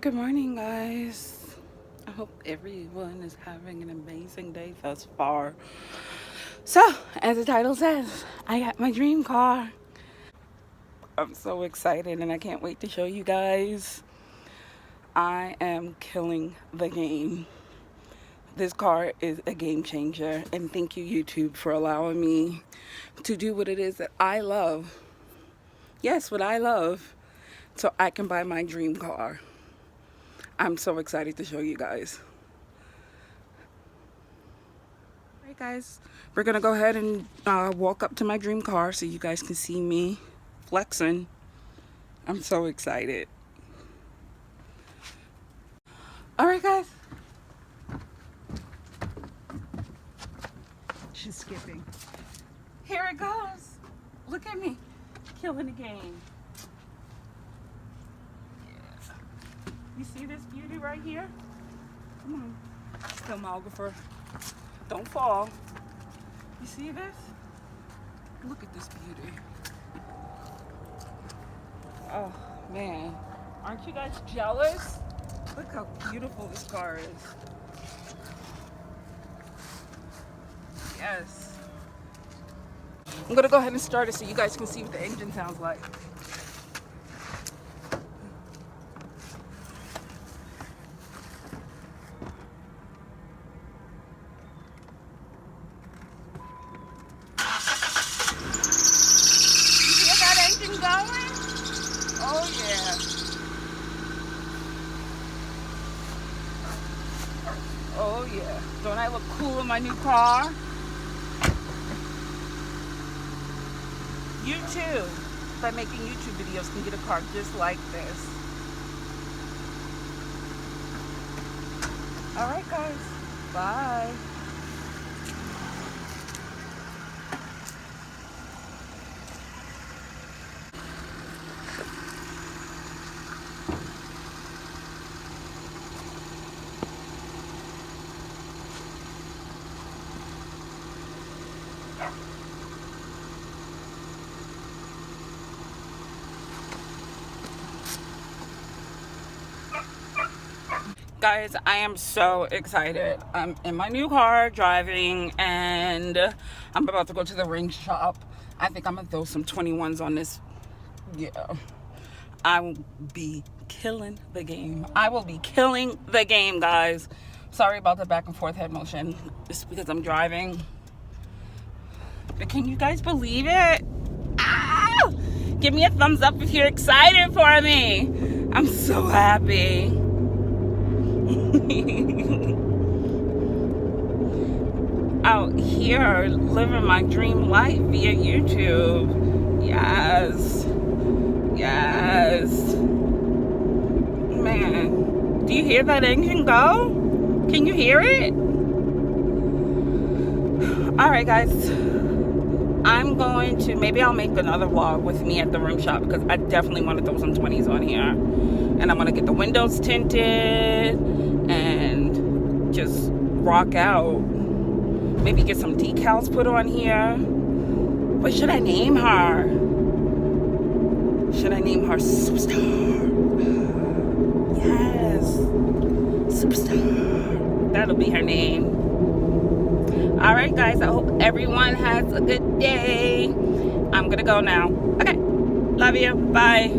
Good morning, guys. I hope everyone is having an amazing day thus far. So, as the title says, I got my dream car. I'm so excited and I can't wait to show you guys. I am killing the game. This car is a game changer, and thank you, YouTube, for allowing me to do what it is that I love. Yes, what I love, so I can buy my dream car. I'm so excited to show you guys. Alright guys, we're gonna go ahead and walk up to my dream car so you guys can see me flexing. I'm so excited. Alright guys. She's skipping. Here it goes. Look at me, killing the game. Yeah. You see this beauty right here? Come on, filmographer. Don't fall. You see this? Look at this beauty. Oh man, aren't you guys jealous? Look how beautiful this car is. Yes. I'm gonna go ahead and start it so you guys can see what the engine sounds like. Going? Oh yeah. Oh yeah. Don't I look cool in my new car? You too, by making YouTube videos, can get a car just like this. Alright guys, bye. Guys, I am so excited. I'm in my new car driving and I'm about to go to the ring shop. I think I'm gonna throw some 21s on this. Yeah, I will be killing the game. I will be killing the game, guys. Sorry about the back and forth head motion. It's because I'm driving. But can you guys believe it? Ah! Give me a thumbs up if you're excited for me. I'm so happy. Out here living my dream life via YouTube. Yes. Man, do you hear that engine go? Can you hear it? Alright guys, I'm going to, maybe I'll make another vlog with me at the rim shop because I definitely want to throw some 20s on here. And I'm going to get the windows tinted and just rock out. Maybe get some decals put on here. What should I name her? Should I name her Superstar? Yes, Superstar. That'll be her name. Alright guys, I hope everyone has a good day. I'm gonna go now. Okay, love you, bye.